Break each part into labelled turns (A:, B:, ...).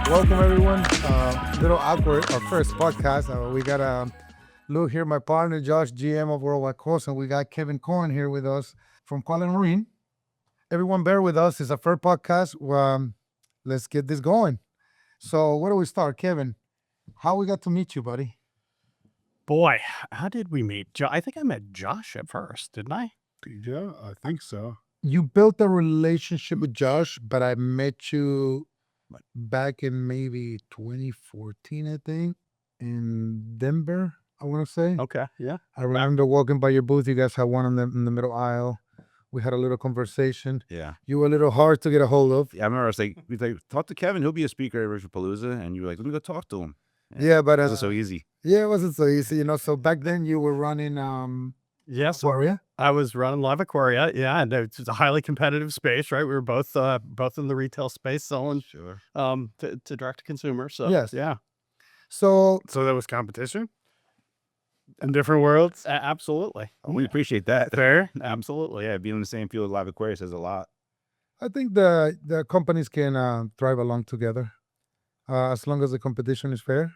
A: Welcome everyone. Little awkward, our first podcast. We got Lou here, my partner, Josh, GM of Worldwide Course, and we got Kevin Kohen here with us from Quality Marine. Everyone bear with us. It's our first podcast. Let's get this going. So where do we start, Kevin? How we got to meet you, buddy?
B: Boy, how did we meet? I think I met Josh at first, didn't I?
C: Yeah, I think so.
A: You built a relationship with Josh, but I met you back in maybe 2014, I think, in Denver, I want to say.
B: Okay, yeah.
A: I remember walking by your booth. You guys had one in the middle aisle. We had a little conversation.
D: Yeah.
A: You were a little hard to get a hold of.
D: I remember I was like, talk to Kevin. He'll be a speaker at Reef Palooa. And you were like, let me go talk to him.
A: Yeah, but
D: it wasn't so easy.
A: Yeah, it wasn't so easy, So back then you were running
B: Yes,
A: Aquaria.
B: I was running live Aquaria. Yeah, and it's a highly competitive space, right? We were both in the retail space selling to direct to consumer. So
A: Yes.
B: yeah.
A: So
C: there was competition in different worlds.
B: Absolutely.
D: We appreciate that.
B: Fair. Absolutely.
D: Yeah, being in the same field with live Aquaria says a lot.
A: I think the companies can thrive along together as long as the competition is fair.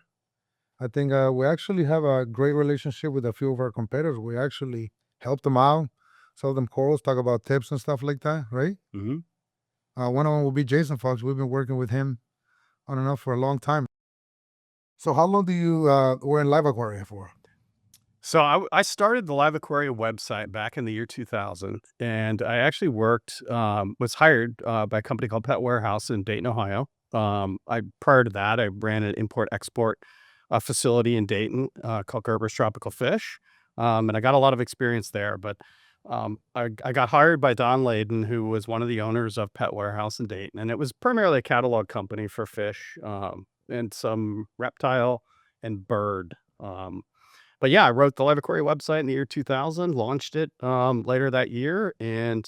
A: I think we actually have a great relationship with a few of our competitors. We actually help them out, sell them corals, talk about tips and stuff like that, right?
D: Mm-hmm.
A: One of them will be Jason Fox. We've been working with him on and off for a long time. So how long do you were in live Aquaria for?
B: So I started the Live Aquaria website back in the year 2000, and I actually was hired by a company called Pet Warehouse in Dayton, Ohio. Prior to that, I ran an import-export facility in Dayton called Gerber's Tropical Fish, and I got a lot of experience there. But I got hired by Don Layden, who was one of the owners of Pet Warehouse in Dayton, and it was primarily a catalog company for fish and some reptile and bird. But yeah, I wrote the Live Aquaria website in the year 2000, launched it later that year, and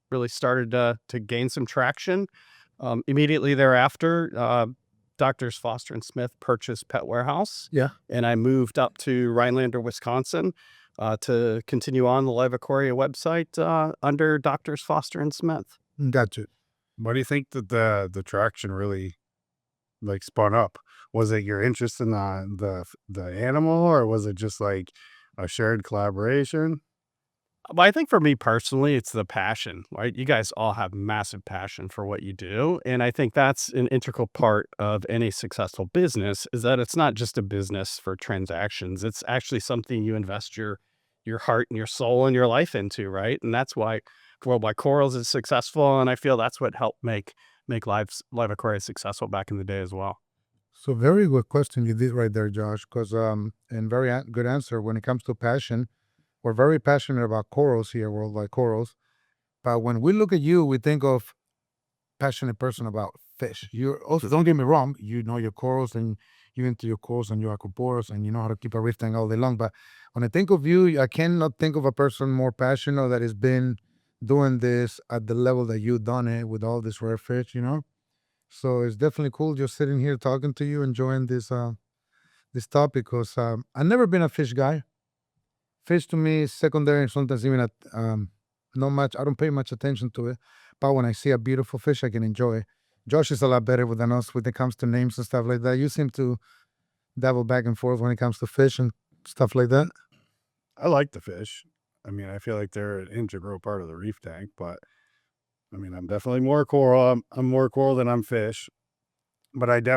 B: really started to gain some traction. Immediately thereafter, Doctors Foster and Smith purchased Pet Warehouse.
A: Yeah.
B: And I moved up to Rhinelander, Wisconsin to continue on the Live Aquaria website under Doctors Foster and Smith.
A: Gotcha.
C: What do you think that the traction really spun up? Was it your interest in the animal, or was it just like a shared collaboration?
B: Well, I think for me personally, it's the passion, right? You guys all have massive passion for what you do. And I think that's an integral part of any successful business, is that it's not just a business for transactions. It's actually something you invest your heart and your soul and your life into, right? And that's why Worldwide Corals is successful. And I feel that's what helped make Live Aquaria successful back in the day as well.
A: So very good question you did right there, Josh, because and very good answer. When it comes to passion, we're very passionate about corals here, Worldwide Corals. But when we look at you, we think of passionate person about fish. You're also, don't get me wrong, you know your corals and you're into your corals and your aquaporos and you know how to keep a reef tank all day long. But when I think of you, I cannot think of a person more passionate that has been doing this at the level that you've done it with all this rare fish, So it's definitely cool just sitting here talking to you, enjoying this topic, because I've never been a fish guy. Fish to me is secondary, and sometimes even not much. I don't pay much attention to it, but when I see a beautiful fish, I can enjoy. Josh is a lot better than us when it comes to names and stuff like that. You seem to dabble back and forth when it comes to fish and stuff like that.
C: I like the fish. I mean, I feel like they're an integral part of the reef tank, but I mean, I'm definitely more coral. I'm more coral than I'm fish, but I've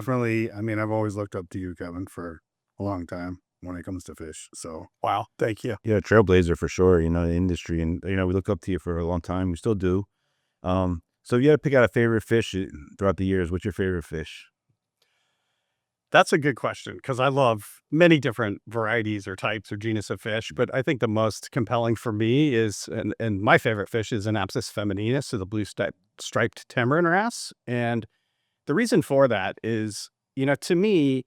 C: always looked up to you, Kevin, for a long time when it comes to fish. So
B: Wow. Thank you.
D: Yeah, trailblazer for sure, the industry. And, we looked up to you for a long time. We still do. So you got to pick out a favorite fish throughout the years. What's your favorite fish?
B: That's a good question, because I love many different varieties or types or genus of fish, but I think the most compelling for me is, and my favorite fish is Anapsis femininus, so the blue striped tamarin wrasse. And the reason for that is, to me,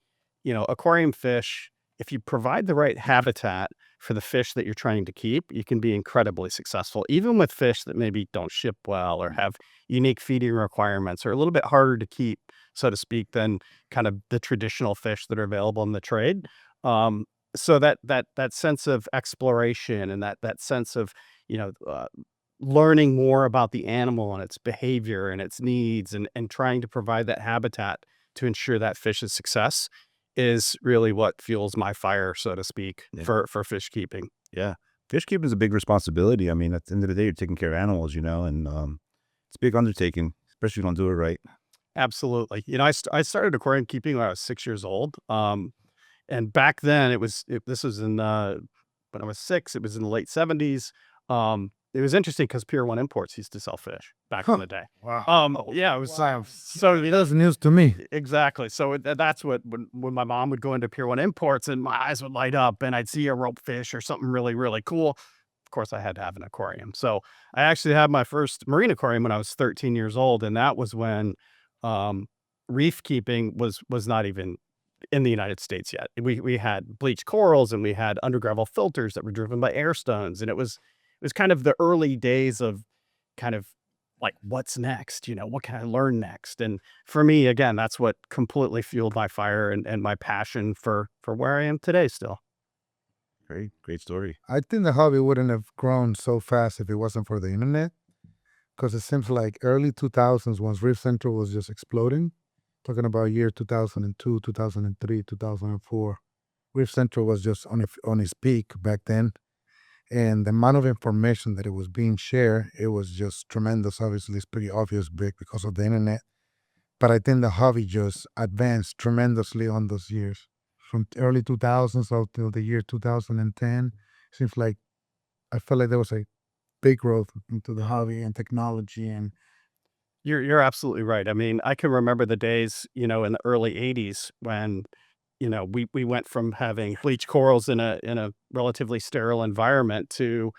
B: aquarium fish, if you provide the right habitat for the fish that you're trying to keep, you can be incredibly successful, even with fish that maybe don't ship well or have unique feeding requirements or a little bit harder to keep, so to speak, than kind of the traditional fish that are available in the trade. So that sense of exploration and that sense of, learning more about the animal and its behavior and its needs and trying to provide that habitat to ensure that fish's success is really what fuels my fire, so to speak, for fish keeping.
D: Yeah. Fish keeping is a big responsibility. I mean, at the end of the day, you're taking care of animals, and it's a big undertaking, especially if you don't do it right.
B: Absolutely. I started aquarium keeping when I was 6 years old. And back then this was in, when I was 6, it was in the late 70s. It was interesting because Pier 1 Imports used to sell fish back in the day.
C: Wow.
B: Yeah, it was,
A: Wow.
B: so,
A: That's news to me.
B: exactly. So that's what, when my mom would go into Pier 1 Imports and my eyes would light up and I'd see a rope fish or something really, really cool. Of course, I had to have an aquarium. So I actually had my first marine aquarium when I was 13 years old. And that was when reef keeping was not even in the United States yet. We had bleached corals and we had undergravel filters that were driven by air stones. And it was kind of the early days of kind of like, what's next? What can I learn next? And for me, again, that's what completely fueled my fire and my passion for where I am today still.
D: Great story.
A: I think the hobby wouldn't have grown so fast if it wasn't for the internet, because it seems like early 2000s, once Reef Central was just exploding, talking about year 2002, 2003, 2004, Reef Central was just on its peak back then. And the amount of information that it was being shared, it was just tremendous. Obviously, it's pretty obvious big because of the internet. But I think the hobby just advanced tremendously on those years. From early 2000s until the year 2010, seems like I felt like there was a big growth into the hobby and technology. And
B: You're absolutely right. I mean, I can remember the days, in the early 80s when, we went from having bleached corals in a relatively sterile environment to,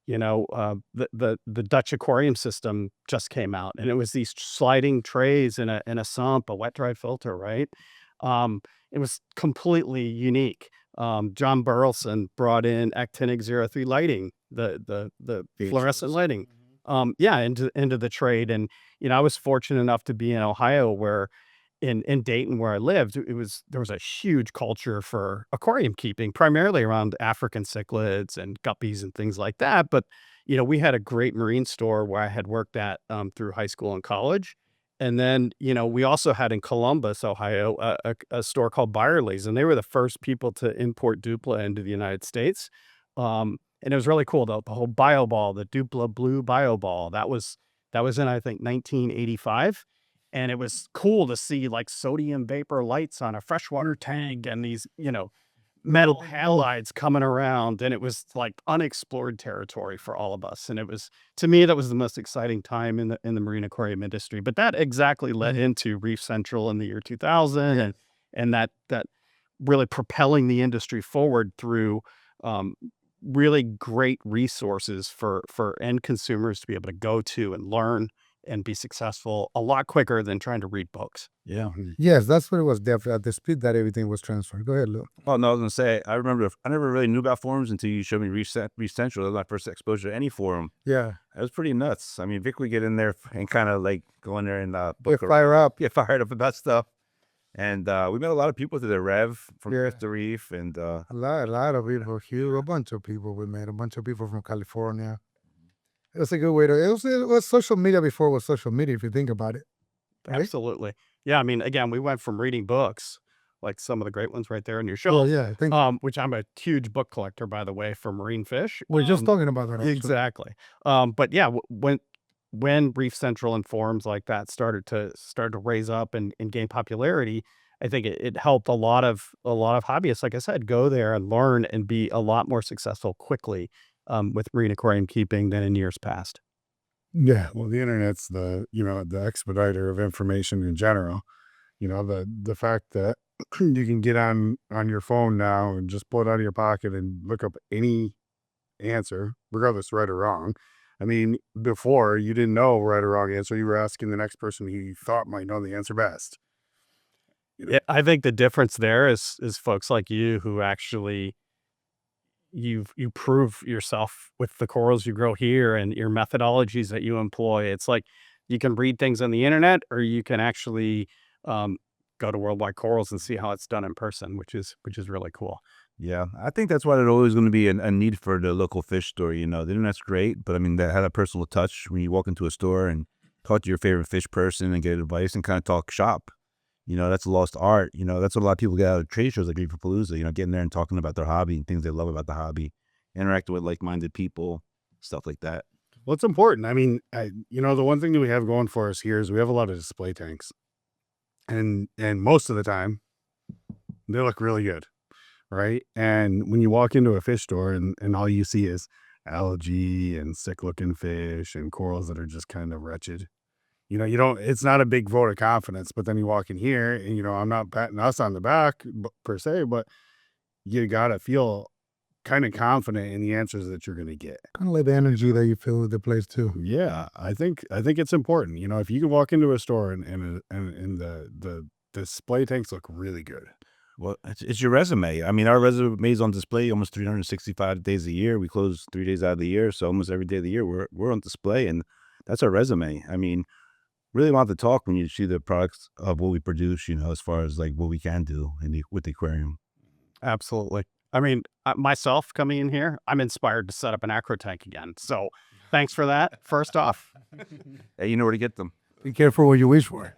B: the Dutch aquarium system just came out, and it was these sliding trays in a sump, a wet dry filter, right? It was completely unique. John Burleson brought in actinic 03 lighting, the fluorescent lighting, into the trade. And I was fortunate enough to be in Ohio, where in Dayton, where I lived, there was a huge culture for aquarium keeping, primarily around African cichlids and guppies and things like that. But we had a great marine store where I had worked at through high school and college. And then, we also had in Columbus, Ohio, a store called Byerly's, and they were the first people to import Dupla into the United States. And it was really cool. The whole bio ball, the Dupla blue bio ball, that was in, I think, 1985. And it was cool to see like sodium vapor lights on a freshwater tank and these, metal halides coming around. And it was like unexplored territory for all of us. And it was, to me, that was the most exciting time in the marine aquarium industry. But that exactly led into Reef Central in the year 2000 and that really propelling the industry forward through really great resources for end consumers to be able to go to and learn and be successful a lot quicker than trying to read books.
D: Yeah.
A: yes, that's what it was definitely at the speed that everything was transferred. Go ahead, Lou.
D: Oh, no, I was going to say, I remember, I never really knew about forums until you showed me Reef Central. That was my first exposure to any forum.
A: Yeah.
D: It was pretty nuts. I mean, Vic would get in there and kind of like go in there and
A: Get fire up.
D: get fired up about stuff. And we met a lot of people through the Rev from
A: Yeah.
D: Reef to Reef. And
A: A lot of people, huge, a bunch of people we met, a bunch of people from California. It was a good way to, it was social media before it was social media, if you think about it. Right?
B: Absolutely. Yeah. I mean, again, we went from reading books, like some of the great ones right there in your show,
A: Well, yeah, I think
B: which I'm a huge book collector, by the way, for marine fish.
A: we're just talking about that. actually.
B: Exactly. But yeah, when Reef Central and forums like that started to raise up and gain popularity, I think it helped a lot of hobbyists, like I said, go there and learn and be a lot more successful quickly with marine aquarium keeping than in years past.
A: Yeah.
C: Well, the internet's the expediter of information in general. The fact that you can get on your phone now and just pull it out of your pocket and look up any answer, regardless right or wrong. I mean, before you didn't know right or wrong answer, you were asking the next person who you thought might know the answer best.
B: Yeah, I think the difference there is folks like you who actually you prove yourself with the corals you grow here and your methodologies that you employ. It's like you can read things on the internet, or you can actually go to Worldwide Corals and see how it's done in person, which is really cool.
D: yeah, I think that's why there's always going to be a need for the local fish store. The internet's great, but I mean, that had a personal touch when you walk into a store and talk to your favorite fish person and get advice and kind of talk shop. You know, that's a lost art. You know, that's what a lot of people get out of trade shows like Reef Palooa, you know, getting there and talking about their hobby and things they love about the hobby, interacting with like-minded people, stuff like that.
C: Well, it's important. I mean, the one thing that we have going for us here is we have a lot of display tanks, and most of the time they look really good, right? And when you walk into a fish store and all you see is algae and sick-looking fish and corals that are just kind of wretched, it's not a big vote of confidence. But then you walk in here, and I'm not patting us on the back per se, but you gotta feel kind of confident in the answers that you're going to get.
A: Kind of like the energy that you feel with the place too.
C: Yeah, I think it's important. If you can walk into a store and the display tanks look really good.
D: Well, it's your resume. I mean, our resume is on display almost 365 days a year. We close 3 days out of the year, so almost every day of the year we're on display, and that's our resume. I mean, really want to talk when you see the products of what we produce. As far as like what we can do with the aquarium.
B: Absolutely. I mean, myself coming in here, I'm inspired to set up an acro tank again. So thanks for that. First off.
D: Hey, you know where to get them.
A: Be careful what you wish for.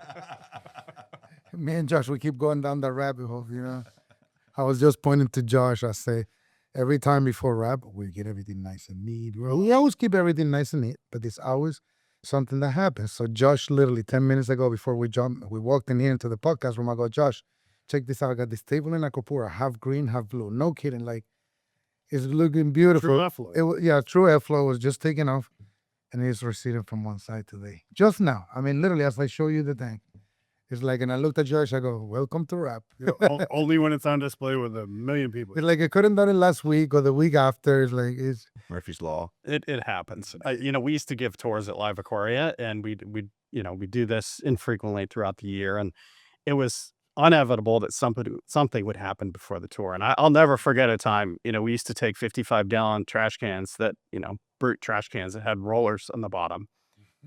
A: Me and Josh, we keep going down that rabbit hole, I was just pointing to Josh. I say, every time before wrap, we get everything nice and neat. We always keep everything nice and neat, but it's always something that happens. So Josh, literally 10 minutes ago before we walked in here into the podcast room, I go, Josh, check this out. I got this table in Aquapura, half green, half blue. No kidding. Like, it's looking beautiful.
C: True airflow.
A: True airflow was just taking off, and it's receding from one side today. Just now. I mean, literally, as I show you the tank, it's like, and I looked at Josh, I go, welcome to wrap.
C: Only when it's on display with a million people.
A: It's like, I couldn't done it last week or the week after. It's like, it's
D: Murphy's Law.
B: It happens. We used to give tours at Live Aquaria, and we do this infrequently throughout the year, and it was inevitable that something would happen before the tour. And I'll never forget a time, we used to take 55-gallon trash cans that, brute trash cans that had rollers on the bottom.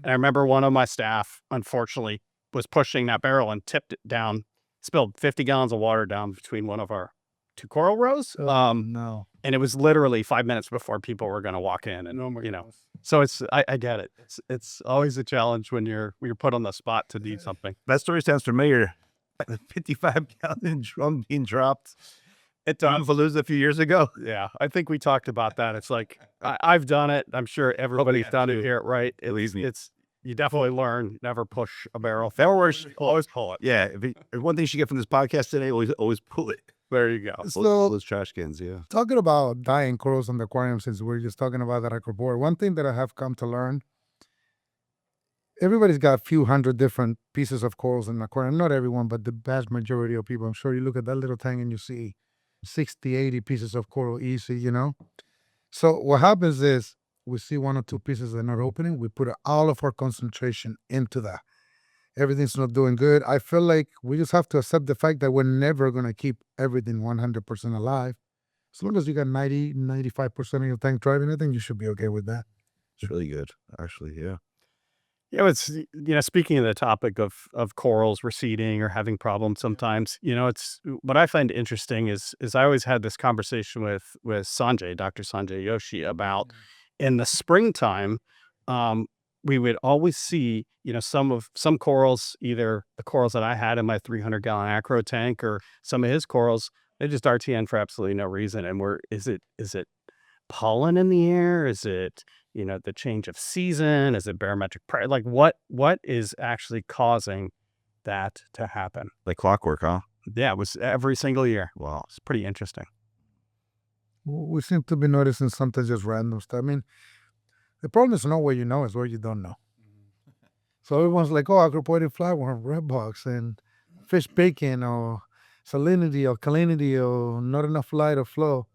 B: And I remember one of my staff, unfortunately, was pushing that barrel and tipped it down, spilled 50 gallons of water down between one of our two coral rows.
A: no.
B: And it was literally 5 minutes before people were going to walk in. And, so I get it. It's always a challenge when you're put on the spot to do something.
D: That story sounds familiar. The 55-gallon drum being dropped at Palooza a few years ago.
B: Yeah, I think we talked about that. It's like, I've done it. I'm sure everybody's done it here, right? You definitely learn, never push a barrel forward, always pull it.
D: Yeah, if one thing you should get from this podcast today, always pull it.
B: There you go.
A: So,
D: Those trash cans, yeah.
A: talking about dying corals on the aquarium, since we're just talking about that aquaboard, one thing that I have come to learn, everybody's got a few hundred different pieces of corals in the aquarium. Not everyone, but the vast majority of people. I'm sure you look at that little tank and you see 60, 80 pieces of coral easy, So what happens is we see 1 or 2 pieces that are not opening. We put all of our concentration into that. Everything's not doing good. I feel like we just have to accept the fact that we're never going to keep everything 100% alive. As long as you got 90, 95% of your tank driving, I think you should be okay with that.
D: It's really good, actually, yeah.
B: Yeah, it's, speaking of the topic of corals receding or having problems sometimes, it's what I find interesting is I always had this conversation with Sanjay, Dr. Sanjay Yoshi, about in the springtime, we would always see, some corals, either the corals that I had in my 300-gallon acro tank or some of his corals, they just RTN for absolutely no reason. And is it pollen in the air? Is it, the change of season? Is it barometric pressure? Like what is actually causing that to happen?
D: Like clockwork, huh?
B: Yeah, it was every single year.
D: Wow.
B: It's pretty interesting.
A: We seem to be noticing sometimes just random stuff. I mean, the problem is not what you know, it's what you don't know. So everyone's like, oh, acropoided flatworm, red box, and fish bacon, or salinity, or alkalinity, or not enough light or flow.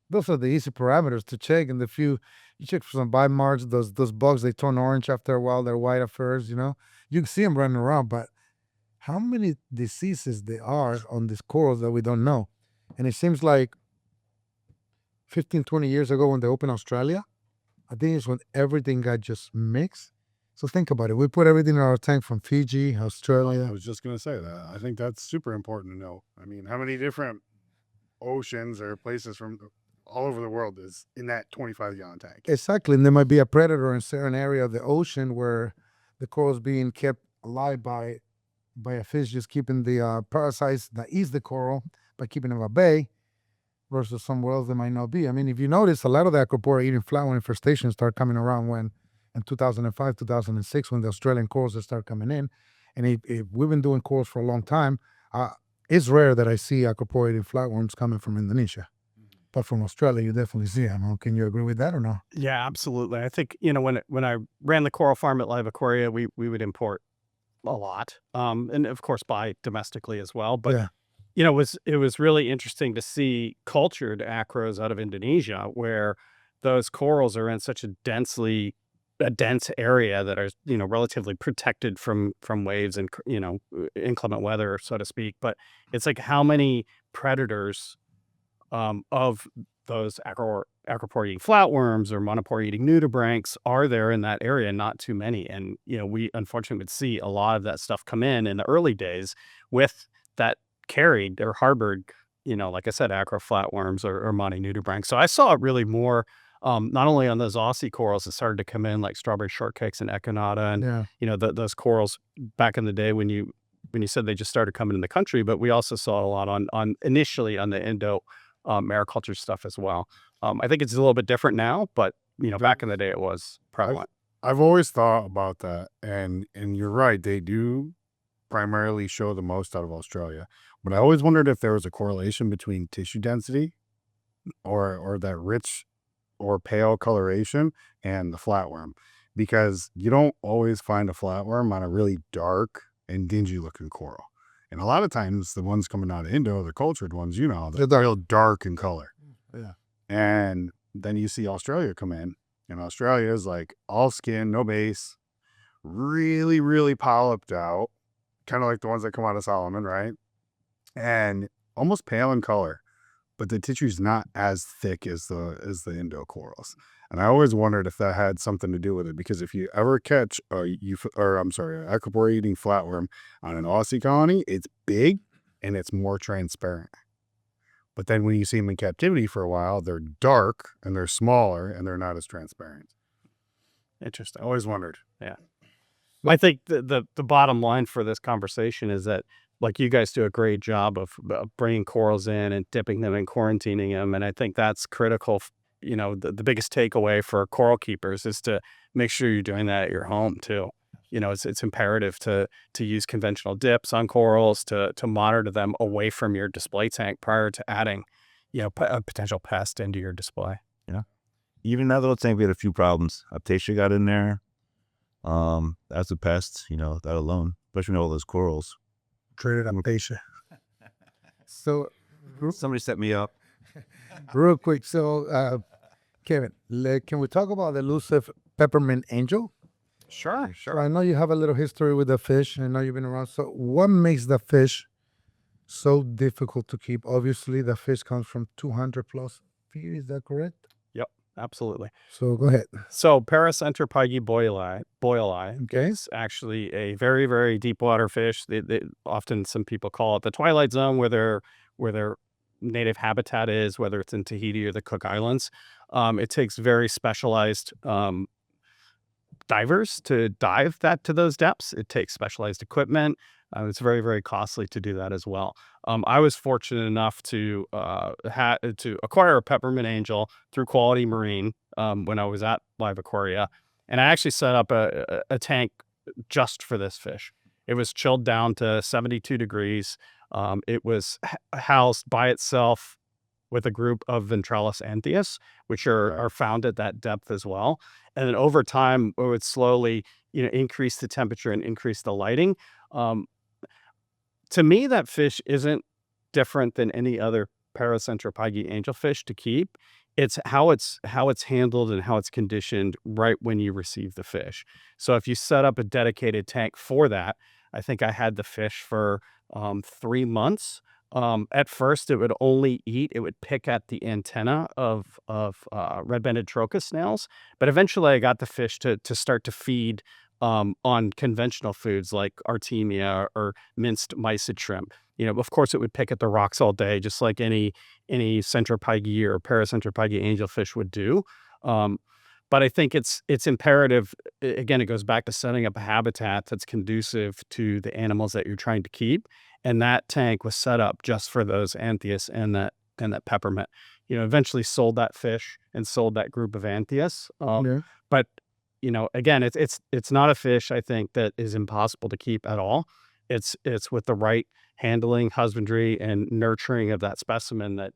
A: Those are the easy parameters to check. And you check for some bite marks, those bugs, they turn orange after a while, they're white at first, You can see them running around, but how many diseases there are on these corals that we don't know? And it seems like 15, 20 years ago when they opened Australia, I think it's when everything got just mixed. So think about it. We put everything in our tank from Fiji, Australia.
C: I was just going to say that. I think that's super important to know. I mean, how many different oceans or places from all over the world is in that 25-gallon tank?
A: Exactly. And there might be a predator in a certain area of the ocean where the coral's being kept alive by by a fish just keeping the parasites that eats the coral by keeping them at bay versus somewhere else that might not be. I mean, if you notice, a lot of the Aquaria eating flatworm infestations start coming around when in 2005, 2006, when the Australian corals start coming in. And if we've been doing corals for a long time, it's rare that I see Aquaria eating flatworms coming from Indonesia. But from Australia, you definitely see them. Can you agree with that or no?
B: Yeah, absolutely. I think, when I ran the coral farm at Live Aquaria, we would import a lot. And of course buy domestically as well. But
A: Yeah.
B: it was really interesting to see cultured acros out of Indonesia, where those corals are in such a dense area that are, relatively protected from waves and, inclement weather, so to speak. But it's like, how many predators of those acropore eating flatworms or monopore eating nudibranchs are there in that area? Not too many. And, we unfortunately would see a lot of that stuff come in the early days with that carried or harbored, like I said, acro flatworms or monty nudibranchs. So I saw it really more, not only on those Aussie corals that started to come in, like strawberry shortcakes and echinata, and,
A: Yeah.
B: those corals back in the day when you said they just started coming in the country. But we also saw a lot on initially on the Indo mariculture stuff as well. I think it's a little bit different now, but back in the day it was prevalent.
C: I've always thought about that, and you're right. They do primarily show the most out of Australia, but I always wondered if there was a correlation between tissue density, or that rich or pale coloration, and the flatworm, because you don't always find a flatworm on a really dark and dingy looking coral. And a lot of times the ones coming out of Indo, the cultured ones, they're real dark in color.
A: Yeah.
C: And then you see Australia come in, and Australia is like all skin, no base, really, really polyped out, kind of like the ones that come out of Solomon, right? And almost pale in color, but the tissue's not as thick as the Indo corals. And I always wondered if that had something to do with it, because if you ever catch an Aquaria eating flatworm on an Aussie colony, it's big and it's more transparent. But then when you see them in captivity for a while, they're dark and they're smaller and they're not as transparent.
B: Interesting.
C: I always wondered.
B: Yeah. I think the bottom line for this conversation is that, like, you guys do a great job of bringing corals in and dipping them and quarantining them. And I think that's critical. The biggest takeaway for coral keepers is to make sure you're doing that at your home too. It's imperative to use conventional dips on corals, to monitor them away from your display tank prior to adding, a potential pest into your display.
D: Even that little tank, we had a few problems. Aptasia got in there. That's a pest, that alone, especially all those corals.
A: Traded Aptasia. So,
D: Somebody set me up.
A: real quick. So, Kevin, can we talk about the elusive peppermint angel?
B: Sure.
A: So I know you have a little history with the fish. I know you've been around. So what makes the fish so difficult to keep? Obviously, the fish comes from 200 plus feet. Is that correct?
B: Yep. Absolutely.
A: So go ahead.
B: So Paracentropygi boili
A: Okay.
B: is actually a very, very deep water fish. Often some people call it the Twilight Zone, where their native habitat is, whether it's in Tahiti or the Cook Islands. It takes very specialized divers to dive to those depths. It takes specialized equipment. It's very, very costly to do that as well. I was fortunate enough to acquire a peppermint angel through Quality Marine when I was at Live Aquaria, and I actually set up a tank just for this fish. It was chilled down to 72 degrees. It was housed by itself with a group of Ventrellus anthias, which are found at that depth as well. And then over time, it would slowly, increase the temperature and increase the lighting. To me, that fish isn't different than any other Paracentropygi angelfish to keep. It's how it's handled and how it's conditioned right when you receive the fish. So if you set up a dedicated tank for that, I think I had the fish for 3 months. At first, it would pick at the antenna of red-banded trochus snails, but eventually I got the fish to start to feed on conventional foods like artemia or minced mysid shrimp. Of course, it would pick at the rocks all day, just like any Centropygi or Paracentropygi angelfish would do. But I think it's imperative. Again, it goes back to setting up a habitat that's conducive to the animals that you're trying to keep. And that tank was set up just for those Anthias and that peppermint. Eventually sold that fish and sold that group of Anthias.
A: Yeah.
B: But again, it's not a fish, I think, that is impossible to keep at all. It's with the right handling, husbandry, and nurturing of that specimen that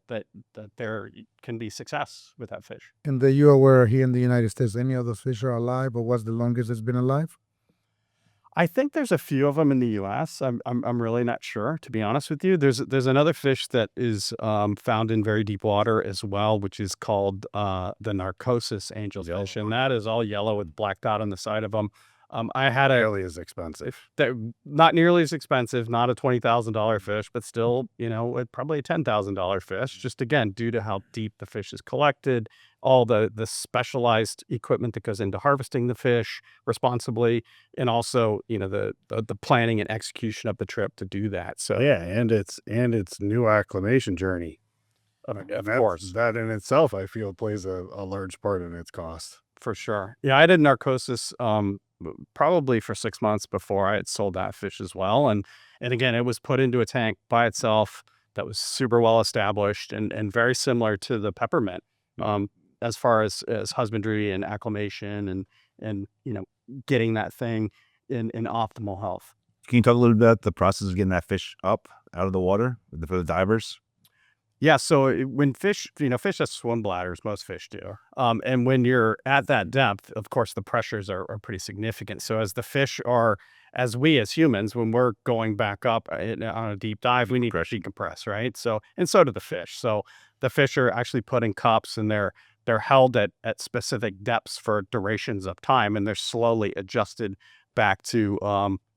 B: there can be success with that fish.
A: And that you are aware here in the United States, any of those fish are alive, or what's the longest it's been alive?
B: I think there's a few of them in the U.S. I'm really not sure, to be honest with you. There's another fish that is found in very deep water as well, which is called the narcosis angelfish, and that is all yellow with black dot on the side of them. I had
C: Really is expensive.
B: not nearly as expensive, not a $20,000 fish, but still, probably a $10,000 fish. Just again, due to how deep the fish is collected, all the specialized equipment that goes into harvesting the fish responsibly, and also the planning and execution of the trip to do that. So
C: Yeah, and it's new acclimation journey.
B: of
C: And
B: course,
C: that in itself, I feel, plays a large part in its cost.
B: for sure. Yeah, I did narcosis probably for 6 months before I had sold that fish as well. And again, it was put into a tank by itself that was super well established and very similar to the peppermint as far as husbandry and acclimation and getting that thing in optimal health.
D: Can you talk a little bit about the process of getting that fish up out of the water for the divers?
B: Yeah, so when fish have swim bladders, most fish do. And when you're at that depth, of course, the pressures are pretty significant. So as the fish are, as we as humans, when we're going back up on a deep dive, we need to decompress, right? So, and so do the fish. So the fish are actually put in cups, and they're held at specific depths for durations of time, and they're slowly adjusted back to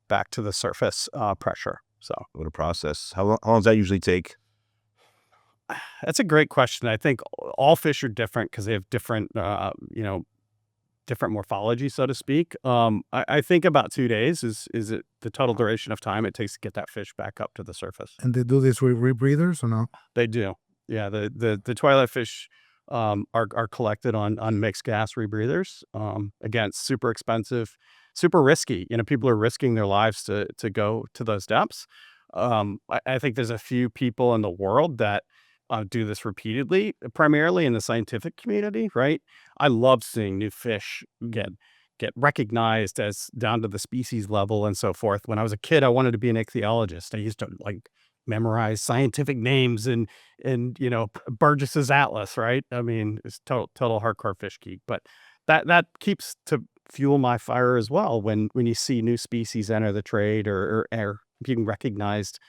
B: the surface pressure. So
D: What a process. How long does that usually take?
B: that's a great question. I think all fish are different because they have different, different morphology, so to speak. I think about 2 days is it the total duration of time it takes to get that fish back up to the surface.
A: And they do this with rebreathers or no?
B: They do. Yeah, the twilight fish are collected on mixed gas rebreathers. Again, it's super expensive, super risky. People are risking their lives to go to those depths. I think there's a few people in the world that do this repeatedly, primarily in the scientific community, right? I love seeing new fish get recognized as down to the species level and so forth. When I was a kid, I wanted to be an ichthyologist. I used to memorize scientific names and Burgess's Atlas, right? I mean, it's total hardcore fish geek, but that keeps to fuel my fire as well when you see new species enter the trade or being recognized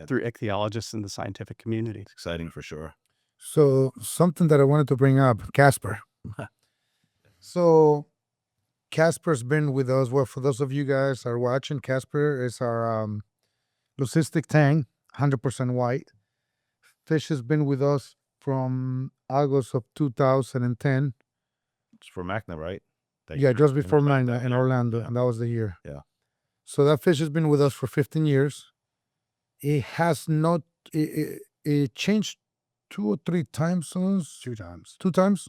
B: through ichthyologists in the scientific community.
D: It's exciting for sure.
A: So something that I wanted to bring up, Casper. So Casper's been with us. Well, for those of you guys are watching, Casper is our leucistic tang, 100% white. Fish has been with us from August of 2010.
D: It's for Magna, right?
A: Yeah, just before mine in Orlando, and that was the year.
D: Yeah.
A: So that fish has been with us for 15 years. It has not, it changed 2 or 3 time zones.
C: 2 times.
A: 2 times?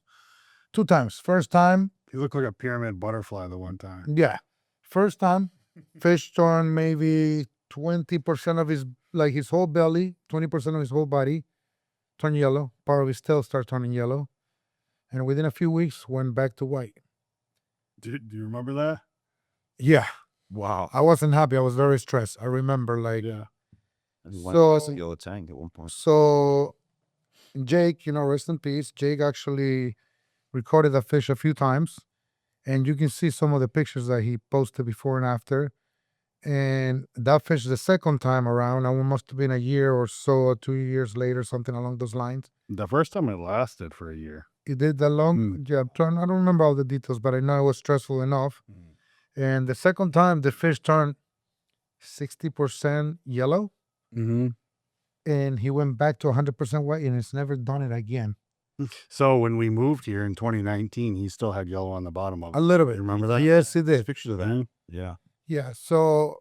A: 2 times. First time,
C: He looked like a pyramid butterfly the one time.
A: yeah. First time, fish turned maybe 20% of his whole belly, 20% of his whole body turned yellow. Part of his tail started turning yellow. And within a few weeks, went back to white.
C: Do you remember that?
A: Yeah.
D: Wow.
A: I wasn't happy. I was very stressed. I remember
C: Yeah.
A: So-
D: So yellow tank at one point.
A: So Jake, rest in peace. Jake actually recorded that fish a few times, and you can see some of the pictures that he posted before and after. And that fish, the second time around, it must have been a year or so, 2 years later, something along those lines.
C: The first time it lasted for a year.
A: It did that long? Yeah, I don't remember all the details, but I know it was stressful enough. And the second time, the fish turned 60% yellow.
C: Mm-hmm.
A: And he went back to 100% white, and it's never done it again.
C: So when we moved here in 2019, he still had yellow on the bottom of it.
A: A little bit.
C: You remember that?
A: Yes, he did.
D: Pictures of that. Yeah.
A: Yeah. So,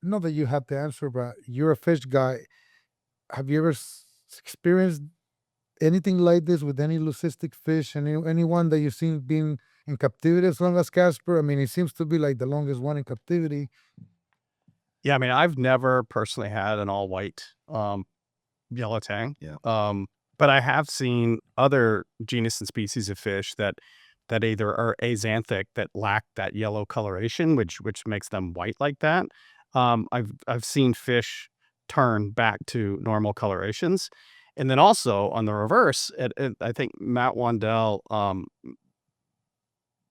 A: not that you have the answer, but you're a fish guy. Have you ever experienced anything like this with any leucistic fish, anyone that you've seen being in captivity as long as Casper? I mean, it seems to be like the longest one in captivity.
B: Yeah, I mean, I've never personally had an all white yellow tang.
D: Yeah.
B: But I have seen other genus and species of fish that either are axanthic, that lack that yellow coloration, which makes them white like that. I've seen fish turn back to normal colorations, and then also on the reverse, I think Matt Wandell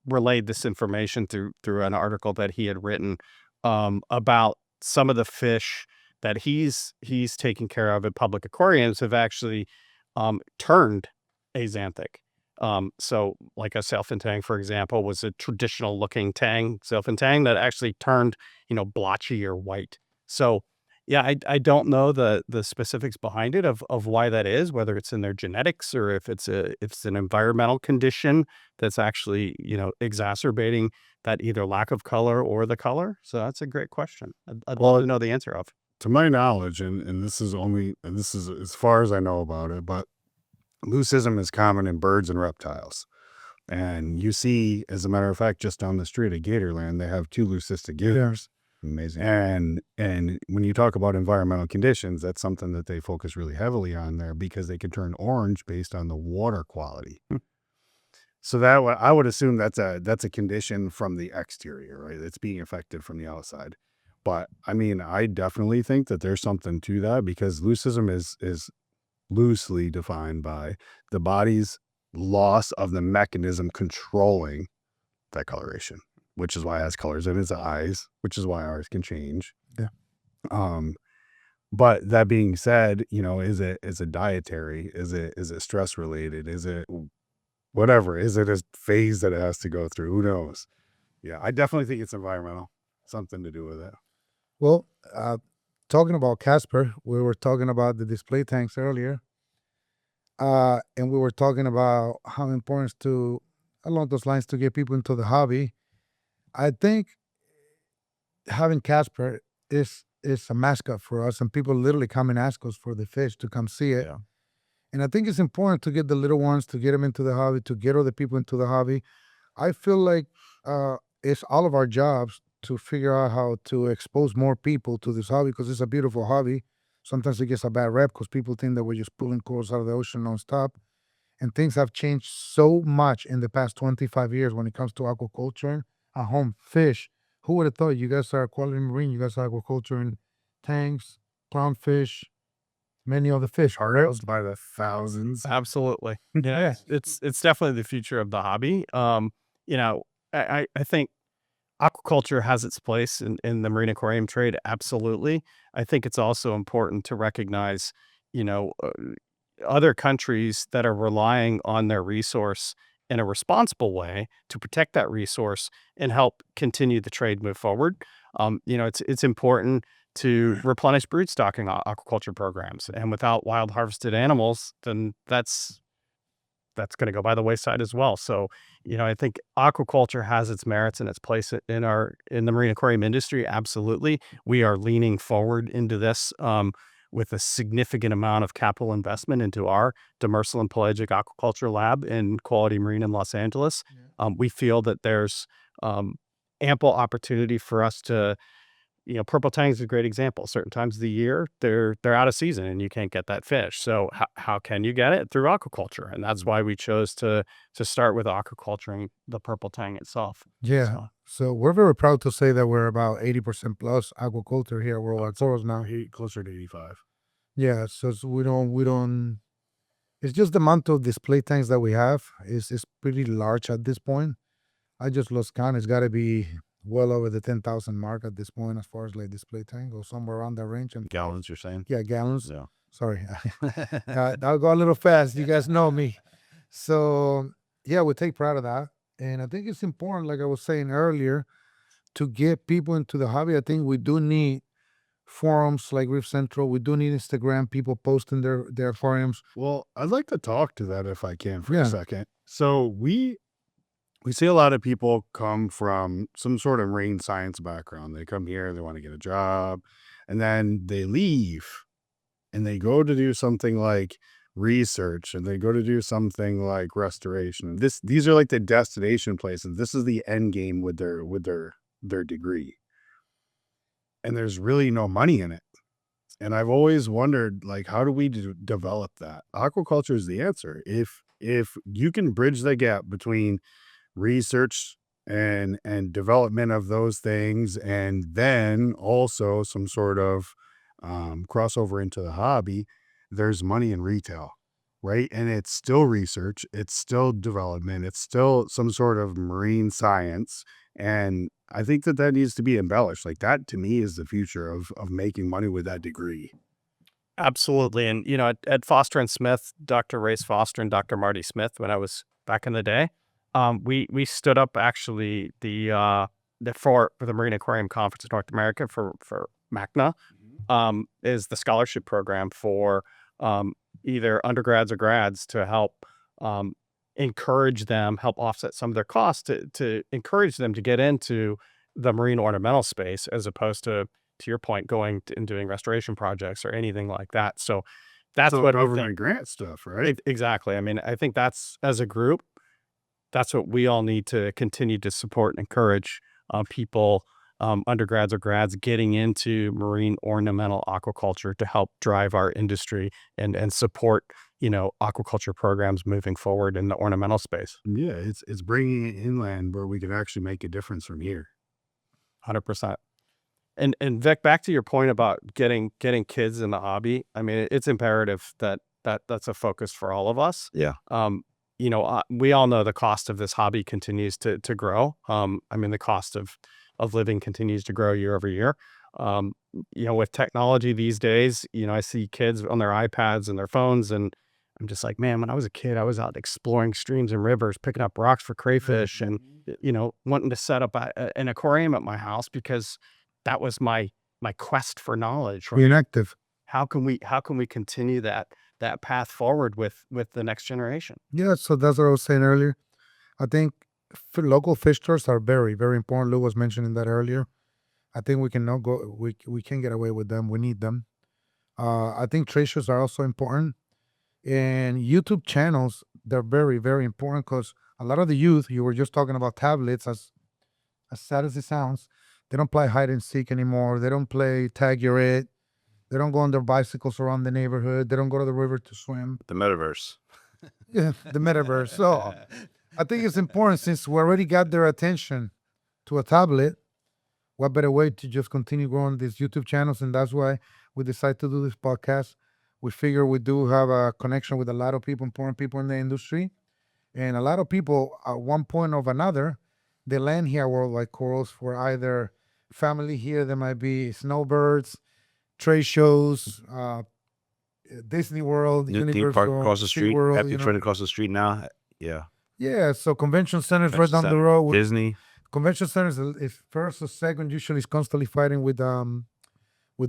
B: relayed this information through an article that he had written about some of the fish that he's taking care of at public aquariums have actually turned axanthic. So like a sailfin tang, for example, was a traditional looking tang, sailfin tang, that actually turned, blotchy or white. So yeah, I don't know the specifics behind it of why that is, whether it's in their genetics or if it's an environmental condition that's actually, exacerbating that either lack of color or the color. So that's a great question. I'd love to know the answer of.
C: To my knowledge, and this is as far as I know about it, but leucism is common in birds and reptiles. And you see, as a matter of fact, just down the street at Gatorland, they have 2 leucistic gators.
D: Amazing.
C: And when you talk about environmental conditions, that's something that they focus really heavily on there, because they can turn orange based on the water quality. So that I would assume that's a condition from the exterior, right? It's being affected from the outside. But I mean, I definitely think that there's something to that, because leucism is loosely defined by the body's loss of the mechanism controlling that coloration, which is why it has colors in its eyes, which is why ours can change.
A: Yeah.
C: But that being said, is it dietary? Is it stress related? Is it whatever? Is it a phase that it has to go through? Who knows? Yeah, I definitely think it's environmental, something to do with it.
A: Well, talking about Casper, we were talking about the display tanks earlier. And we were talking about how important to, along those lines, to get people into the hobby. I think having Casper is a mascot for us, and people literally come and ask us for the fish to come see it.
D: Yeah.
A: And I think it's important to get the little ones, to get them into the hobby, to get other people into the hobby. I feel like it's all of our jobs to figure out how to expose more people to this hobby, because it's a beautiful hobby. Sometimes it gets a bad rep because people think that we're just pulling corals out of the ocean nonstop. And things have changed so much in the past 25 years when it comes to aquaculture, at home fish. Who would have thought? You guys are Aquarium Marine, you guys are aquaculture in tanks, clownfish, many other fish.
C: Rails by the thousands.
B: Absolutely. Yeah, it's definitely the future of the hobby. I think aquaculture has its place in the marine aquarium trade. Absolutely. I think it's also important to recognize, other countries that are relying on their resource in a responsible way to protect that resource and help continue the trade move forward. It's important to replenish brood stocking aquaculture programs, and without wild harvested animals, then that's going to go by the wayside as well. So, I think aquaculture has its merits and its place in the marine aquarium industry. Absolutely. We are leaning forward into this with a significant amount of capital investment into our demersal and pelagic aquaculture lab in Quality Marine in Los Angeles. We feel that there's ample opportunity for us to, purple tang is a great example. Certain times of the year, they're out of season and you can't get that fish. So how can you get it? Through aquaculture. And that's why we chose to start with aquaculturing the purple tang itself.
A: Yeah. So we're very proud to say that we're about 80% plus aquaculture here at Worldwide Soros now.
C: Closer to 85.
A: Yeah. So we don't, it's just the amount of display tanks that we have is pretty large at this point. I just lost count. It's got to be well over the 10,000 mark at this point as far as like display tank, or somewhere around that range. And
D: Gallons, you're saying?
A: yeah, gallons.
D: Yeah.
A: Sorry. I'll go a little fast. You guys know me. So yeah, we take pride of that. And I think it's important, like I was saying earlier, to get people into the hobby. I think we do need forums like Reef Central. We do need Instagram, people posting their aquariums.
C: Well, I'd like to talk to that if I can for
A: Yeah.
C: a second. So we see a lot of people come from some sort of marine science background. They come here, they want to get a job, and then they leave and they go to do something like research and they go to do something like restoration. These are like the destination places. This is the end game with their degree. And there's really no money in it. And I've always wondered, like, how do we develop that? Aquaculture is the answer. If you can bridge the gap between research and development of those things, and then also some sort of crossover into the hobby, there's money in retail, right? And it's still research, it's still development, it's still some sort of marine science. And I think that needs to be embellished. Like, that to me is the future of making money with that degree.
B: Absolutely. And, at Foster and Smith, Dr. Race Foster and Dr. Marty Smith, when I was back in the day, we stood up actually for the Marine Aquarium Conference in North America for MACNA, is the scholarship program for either undergrads or grads to help encourage them, help offset some of their costs to encourage them to get into the marine ornamental space, as opposed to your point, going and doing restoration projects or anything like that. So that's what
C: government grant stuff, right?
B: Exactly. I mean, I think that's, as a group, that's what we all need to continue to support and encourage people, undergrads or grads, getting into marine ornamental aquaculture to help drive our industry and support, aquaculture programs moving forward in the ornamental space.
C: Yeah, it's bringing it inland where we can actually make a difference from here.
B: 100%. And Vic, back to your point about getting kids in the hobby. I mean, it's imperative that's a focus for all of us.
D: Yeah.
B: We all know the cost of this hobby continues to grow. I mean, the cost of living continues to grow year over year. With technology these days, I see kids on their iPads and their phones, and I'm just like, man, when I was a kid, I was out exploring streams and rivers, picking up rocks for crayfish, and, wanting to set up an aquarium at my house because that was my quest for knowledge. Right?
A: Being active.
B: How can we continue that path forward with the next generation?
A: Yeah, so that's what I was saying earlier. I think local fish stores are very, very important. Lou was mentioning that earlier. I think we can we can't get away with them. We need them. I think trade shows are also important. And YouTube channels, they're very, very important, because a lot of the youth, you were just talking about tablets, as sad as it sounds, they don't play hide and seek anymore. They don't play tag your it. They don't go on their bicycles around the neighborhood. They don't go to the river to swim.
D: The metaverse.
A: Yeah, the metaverse. So I think it's important, since we already got their attention to a tablet, what better way to just continue growing these YouTube channels? And that's why we decided to do this podcast. We figure we do have a connection with a lot of people, important people in the industry. And a lot of people, at one point or another, they land here at Worldwide Corals for either family here. There might be snowbirds, trade shows, Disney World,
D: New theme
A: Universal,
D: park across the street.
A: SeaWorld,
D: Epic Train across the street now. Yeah.
A: Yeah, so convention centers right
D: Convention
A: down the
D: center,
A: road.
D: Disney.
A: Convention centers is first or second, usually is constantly fighting with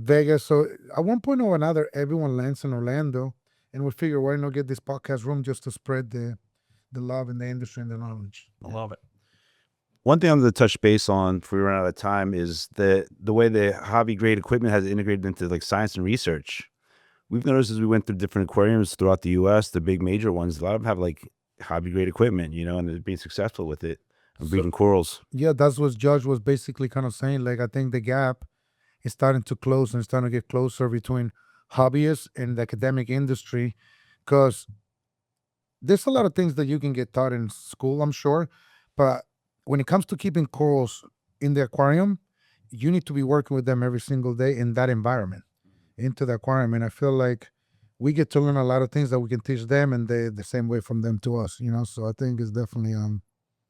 A: Vegas. So at one point or another, everyone lands in Orlando, and we figure, why not get this podcast room just to spread the love in the industry and the knowledge.
B: I love it.
D: One thing I'm going to touch base on before we run out of time is the way the hobby grade equipment has integrated into like science and research. We've noticed as we went through different aquariums throughout the U.S., the big major ones, a lot of them have like hobby grade equipment, and they're being successful with it and breeding corals.
A: Yeah, that's what Judge was basically kind of saying. Like, I think the gap is starting to close, and it's starting to get closer between hobbyists and the academic industry, because there's a lot of things that you can get taught in school, I'm sure, but when it comes to keeping corals in the aquarium, you need to be working with them every single day in that environment, into the aquarium. And I feel like we get to learn a lot of things that we can teach them, and they the same way from them to us, So I think it's definitely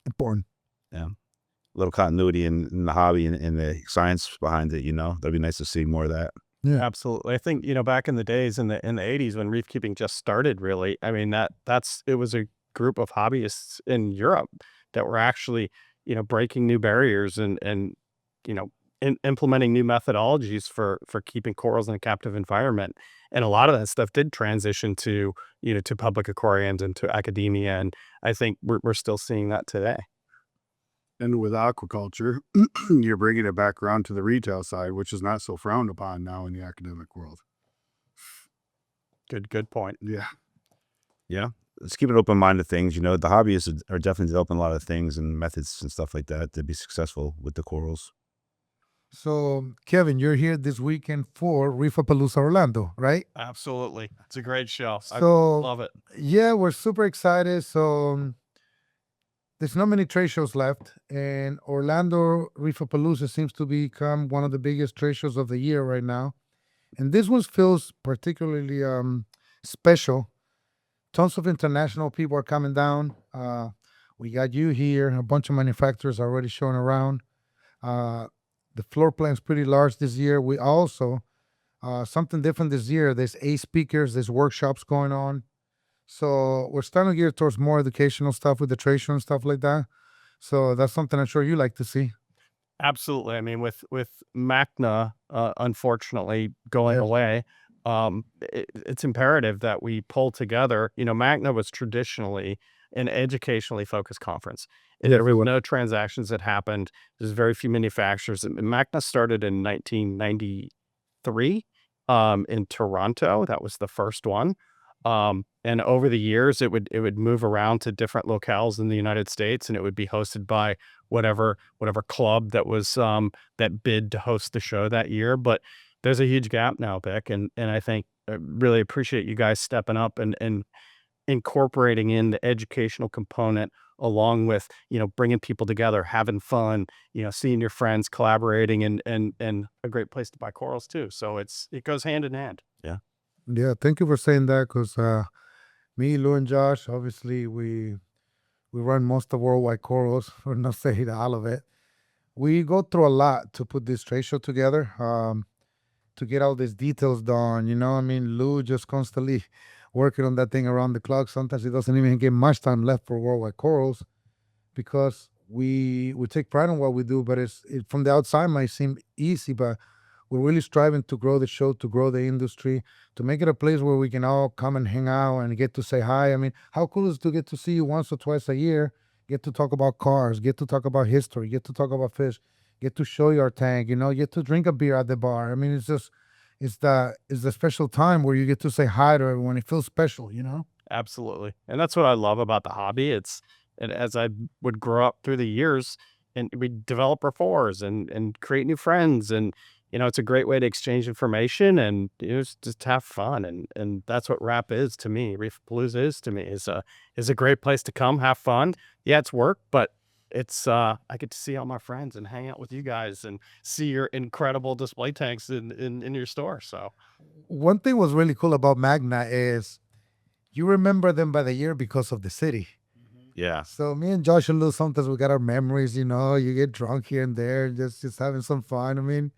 A: important.
D: Yeah. A little continuity in the hobby and the science behind it, That'd be nice to see more of that.
A: Yeah,
B: Absolutely. I think, back in the days in the 80s when reef keeping just started, really, I mean, it was a group of hobbyists in Europe that were actually, breaking new barriers and implementing new methodologies for keeping corals in a captive environment. And a lot of that stuff did transition to public aquariums and to academia. And I think we're still seeing that today.
C: And with aquaculture, you're bringing it back around to the retail side, which is not so frowned upon now in the academic world.
B: Good point.
C: Yeah.
D: Yeah. Let's keep an open mind to things. You know, the hobbyists are definitely developing a lot of things and methods and stuff like that to be successful with the corals.
A: So, Kevin, you're here this weekend for Reef Palooa Orlando, right?
B: Absolutely. It's a great show. I
A: So,
B: love it.
A: yeah, we're super excited. So, there's not many trade shows left, and Orlando Reef Palooza seems to become one of the biggest trade shows of the year right now. And this one feels particularly special. Tons of international people are coming down. We got you here, a bunch of manufacturers already showing around. The floor plan's pretty large this year. We also, something different this year, there's 8 speakers, there's workshops going on. So we're starting to gear towards more educational stuff with the trade show and stuff like that. So that's something I'm sure you like to see.
B: Absolutely. I mean, with MACNA, unfortunately going away, it's imperative that we pull together. You know, MACNA was traditionally an educationally focused conference. There were no transactions that happened. There's very few manufacturers. MACNA started in 1993 in Toronto. That was the first one. And over the years, it would move around to different locales in the United States, and it would be hosted by whatever club that was that bid to host the show that year. But there's a huge gap now, Vic, and I think I really appreciate you guys stepping up and incorporating in the educational component along with, you know, bringing people together, having fun, you know, seeing your friends, collaborating, and a great place to buy corals too. So it goes hand in hand.
A: Yeah, thank you for saying that, because me, Lou, and Josh, obviously, we run most of Worldwide Corals, or not say all of it. We go through a lot to put this trade show together, to get all these details done. You know, I mean, Lou just constantly working on that thing around the clock. Sometimes he doesn't even get much time left for Worldwide Corals, because we take pride in what we do. But it from the outside might seem easy, but we're really striving to grow the show, to grow the industry, to make it a place where we can all come and hang out and get to say hi. I mean, how cool is it to get to see you once or twice a year, get to talk about cars, get to talk about history, get to talk about fish, get to show you our tank, you know, get to drink a beer at the bar. I mean, it's the special time where you get to say hi to everyone. It feels special, you know?
B: Absolutely. And that's what I love about the hobby. And as I would grow up through the years, and we develop rapport and create new friends, and you know, it's a great way to exchange information and, you know, just have fun. And that's what RAP is to me. Reef Palooza is to me, is a great place to come, have fun. Yeah, it's work, but it's I get to see all my friends and hang out with you guys and see your incredible display tanks in your store. So
A: One thing was really cool about Magna is you remember them by the year because of the city.
D: Yeah.
A: So me and Josh and Lou, sometimes we got our memories, you know, you get drunk here and there, just having some fun. I mean,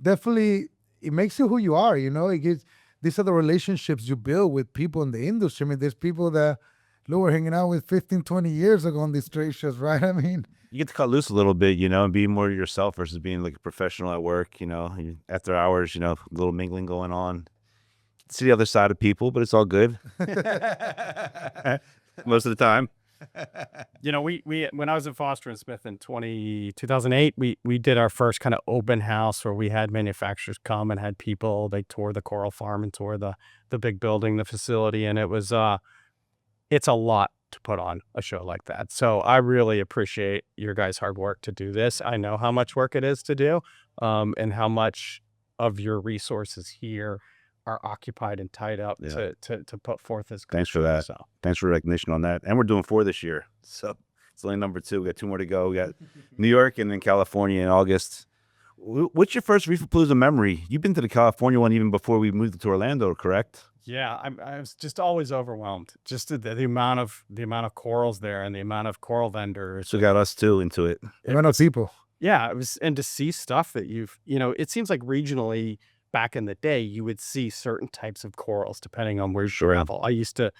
A: definitely it makes you who you are, you know. It gives, these are the relationships you build with people in the industry. I mean, there's people that Lou were hanging out with 15, 20 years ago on these trade shows, right? I mean,
D: You get to cut loose a little bit, you know, and be more yourself versus being like a professional at work, you know, after hours, you know, a little mingling going on. See the other side of people, but it's all good. Most of the time.
B: you know, we when I was at Foster and Smith in 2008, we did our first kind of open house where we had manufacturers come and had people. They toured the coral farm and toured the big building, the facility, and it was it's a lot to put on a show like that. So I really appreciate your guys' hard work to do this. I know how much work it is to do, and how much of your resources here are occupied and tied up to put forth this.
D: Thanks for that.
B: So
D: Thanks for recognition on that. And we're doing 4 this year. So it's only number 2. We got 2 more to go. We got New York and then California in August. What's your first Reef Palooza memory? You've been to the California one even before we moved to Orlando, correct?
B: yeah, I was just always overwhelmed. Just the amount of corals there and the amount of coral vendors.
D: So got us too into it.
A: I know people.
B: Yeah, it was, and to see stuff that you know, it seems like regionally back in the day, you would see certain types of corals depending on where you travel. I used to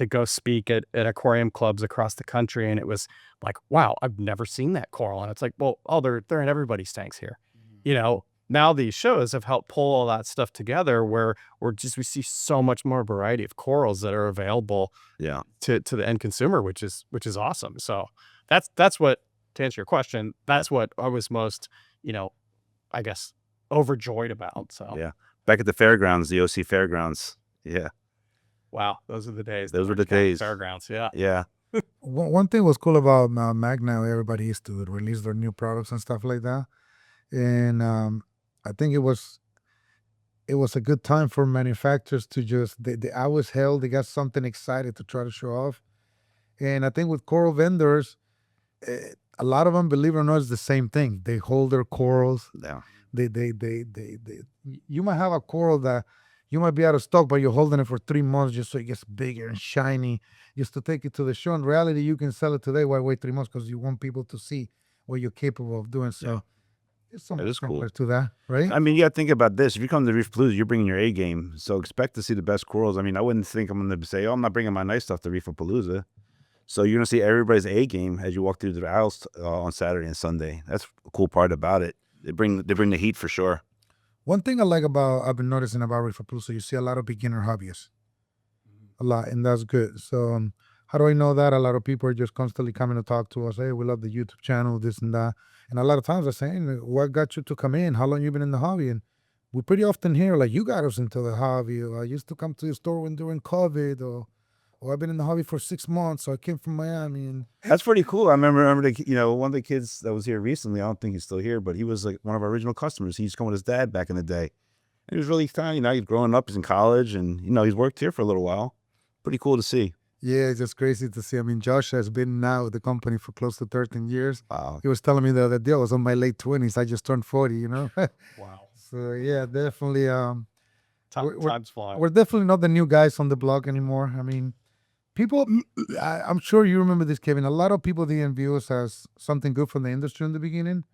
B: go speak at aquarium clubs across the country, and it was like, wow, I've never seen that coral. And it's like, well, they're in everybody's tanks here. You know, now these shows have helped pull all that stuff together where we see so much more variety of corals that are available to the end consumer, which is awesome. So that's what, to answer your question, that's what I was most, you know, I guess, overjoyed about. So
D: yeah, back at the fairgrounds, the OC fairgrounds. Yeah,
B: Wow, those are the days.
D: Those were the
B: Orange County
D: days.
B: Fairgrounds, yeah.
D: Yeah.
A: One thing was cool about Magna, everybody used to release their new products and stuff like that. And I think it was a good time for manufacturers to just, they always held, they got something excited to try to show off. And I think with coral vendors, a lot of them, believe it or not, is the same thing. They hold their corals.
D: Yeah.
A: They you might have a coral that you might be out of stock, but you're holding it for 3 months just so it gets bigger and shiny, just to take it to the show. In reality, you can sell it today. Why wait 3 months? Because you want people to see what you're capable of doing. So it's something
D: is cool.
A: similar to that, right?
D: I mean, you got to think about this. If you come to Reef Palooa, you're bringing your A game. So expect to see the best corals. I mean, I wouldn't think I'm going to say, oh, I'm not bringing my nice stuff to Reef Palooa. So you're going to see everybody's A game as you walk through the aisles on Saturday and Sunday. That's a cool part about it. They bring the heat for sure.
A: One thing I like I've been noticing about Reef Palooa, you see a lot of beginner hobbyists. A lot, and that's good. So how do I know that? A lot of people are just constantly coming to talk to us. Hey, we love the YouTube channel, this and that. And a lot of times I say, hey, what got you to come in? How long you been in the hobby? And we pretty often hear, like, you got us into the hobby. Or I used to come to your store during COVID, or I've been in the hobby for 6 months. So I came from Miami. And
D: That's pretty cool. I remember one of the kids that was here recently, I don't think he's still here, but he was like one of our original customers. He used to come with his dad back in the day. And he was really kind. He's growing up, he's in college, and he's worked here for a little while. Pretty cool to see.
A: yeah, it's just crazy to see. I mean, Josh has been now with the company for close to 13 years.
D: Wow.
A: He was telling me the other day, I was on my late 20s. I just turned 40,
B: Wow.
A: So yeah, definitely.
B: Time's flying.
A: We're definitely not the new guys on the block anymore. I mean, people, I'm sure you remember this, Kevin. A lot of people didn't view us as something good from the industry in the beginning.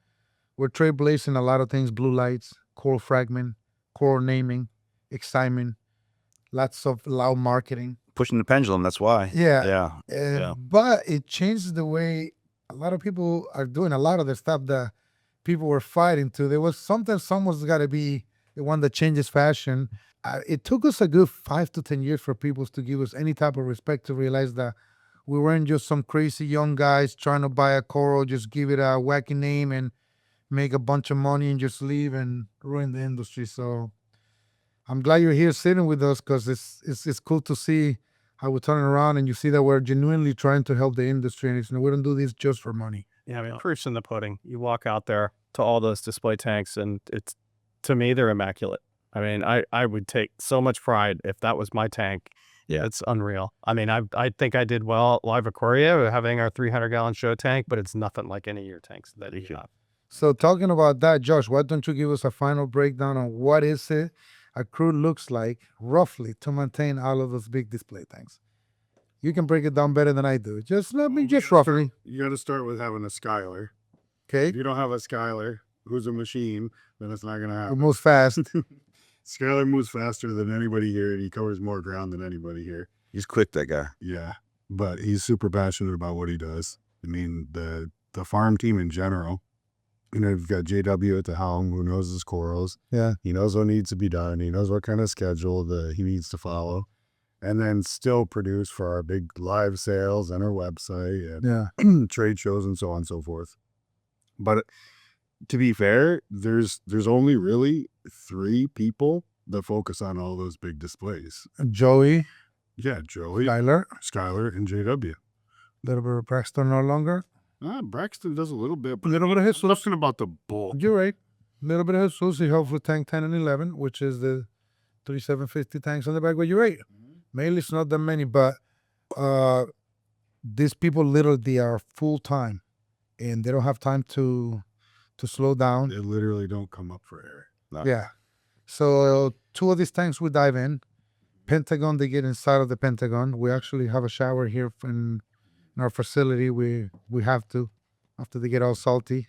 A: We're trailblazing a lot of things: blue lights, coral fragment, coral naming, excitement, lots of loud marketing.
D: Pushing the pendulum, that's why.
A: Yeah.
D: Yeah.
A: But it changed the way a lot of people are doing a lot of the stuff that people were fighting to. There was sometimes someone's got to be the one that changes fashion. It took us a good 5 to 10 years for people to give us any type of respect, to realize that we weren't just some crazy young guys trying to buy a coral, just give it a wacky name and make a bunch of money and just leave and ruin the industry. So I'm glad you're here sitting with us, because it's cool to see how we're turning around and you see that we're genuinely trying to help the industry, and we don't do this just for money.
B: Yeah, I mean, proof's in the pudding. You walk out there to all those display tanks, and to me, they're immaculate. I mean, I would take so much pride if that was my tank.
D: Yeah.
B: It's unreal. I mean, I think I did well at Live Aquaria having our 300-gallon show tank, but it's nothing like any of your tanks that you have.
A: So talking about that, Josh, why don't you give us a final breakdown on what is it a crew looks like roughly to maintain all of those big display tanks? You can break it down better than I do. Just let me just roughly.
C: You got to start with having a Skyler.
A: Okay.
C: If you don't have a Skyler, who's a machine, then it's not going to
A: It
C: happen.
A: moves fast.
C: Skyler moves faster than anybody here, and he covers more ground than anybody here.
D: He's quick, that guy.
C: Yeah, but he's super passionate about what he does. I mean, the farm team in general. You've got JW at the helm, who knows his corals.
A: Yeah.
C: He knows what needs to be done. He knows what kind of schedule he needs to follow. And then still produce for our big live sales and our website and
A: Yeah.
C: trade shows and so on and so forth. But to be fair, there's only really 3 people that focus on all those big displays.
A: Joey,
C: Yeah, Joey,
A: Skyler,
C: and JW.
A: a little bit of Braxton no longer.
C: Braxton does a little bit, but
A: A little bit of Jesus.
C: something about the bull.
A: You're right. A little bit of Jesus. He helps with tank 10 and 11, which is the 3750 tanks on the back. But you're right. Mainly it's not that many, but these people literally are full time, and they don't have time to slow down.
C: They literally don't come up for air.
D: No.
A: Yeah. So 2 of these tanks we dive in. Pentagon, they get inside of the Pentagon. We actually have a shower here in our facility. We have to, after they get all salty.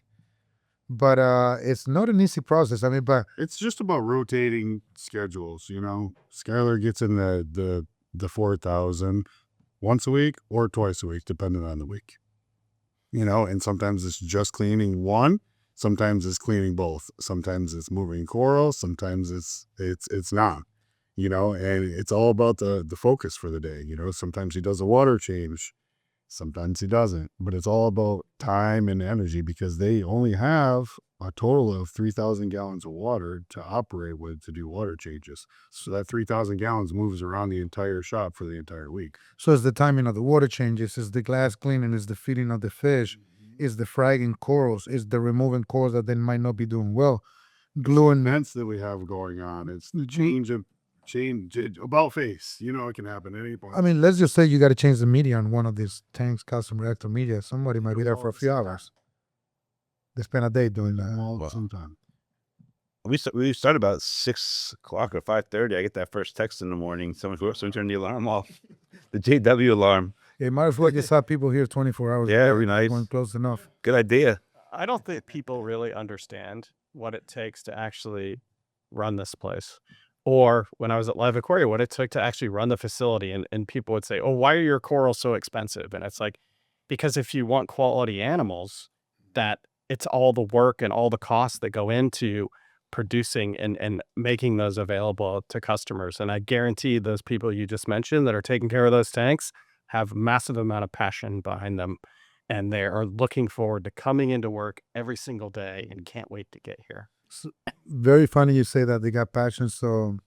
A: But it's not an easy process. I mean, but
C: It's just about rotating schedules, Skylar gets in the 4,000 once a week or twice a week, depending on the week. And sometimes it's just cleaning one, sometimes it's cleaning both, sometimes it's moving coral, sometimes it's not. And it's all about the focus for the day. Sometimes he does a water change, sometimes he doesn't, but it's all about time and energy, because they only have a total of 3,000 gallons of water to operate with to do water changes. So that 3,000 gallons moves around the entire shop for the entire week.
A: So it's the timing of the water changes, is the glass cleaning, is the feeding of the fish, is the fragging corals, is the removing corals that they might not be doing well, gluing.
C: Events that we have going on. It's the change about face. You know, it can happen at any point.
A: I mean, let's just say you got to change the media on one of these tanks, custom reactor media. Somebody might be there for a few hours. They spend a day doing that.
C: Well, sometime.
D: We start about 6 o'clock or 5:30. I get that first text in the morning. Someone turned the alarm off, the JW alarm.
A: It might as well just have people here 24 hours.
D: Yeah, every night.
A: When close enough.
D: Good idea.
B: I don't think people really understand what it takes to actually run this place. Or when I was at Live Aquaria, what it took to actually run the facility. And people would say, oh, why are your corals so expensive? And it's like, because if you want quality animals, that it's all the work and all the costs that go into producing and making those available to customers. And I guarantee those people you just mentioned that are taking care of those tanks have massive amount of passion behind them. And they are looking forward to coming into work every single day and can't wait to get here.
A: Very funny you say that they got passion. So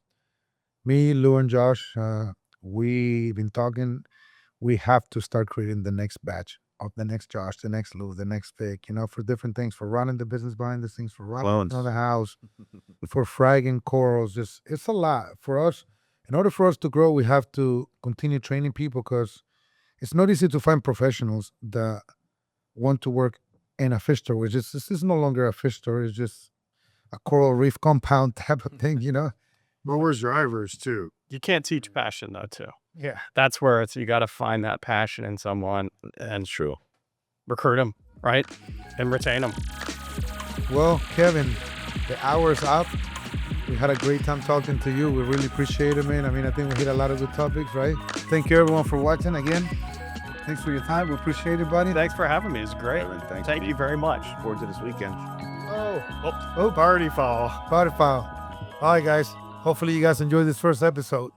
A: me, Lou, and Josh, we've been talking. We have to start creating the next batch of the next Josh, the next Lou, the next Vic, for different things, for running the business behind the scenes, for running the house, for fragging corals. Just, it's a lot for us. In order for us to grow, we have to continue training people because it's not easy to find professionals that want to work in a fish store. This is no longer a fish store. It's just a coral reef compound type of thing,
C: But where's drivers too?
B: You can't teach passion though, too.
A: Yeah.
B: That's where you got to find that passion in someone and
D: True.
B: recruit them, right? And retain them.
A: Well, Kevin, the hour's up. We had a great time talking to you. We really appreciate it, man. I mean, I think we hit a lot of good topics, right? Thank you, everyone, for watching again. Thanks for your time. We appreciate it, buddy.
B: Thanks for having me. It's great.
D: Kevin, thanks,
B: Thank you very much.
D: Look forward to this weekend.
A: Oh,
C: Party foul.
A: Spotify. All right, guys. Hopefully you guys enjoyed this first episode.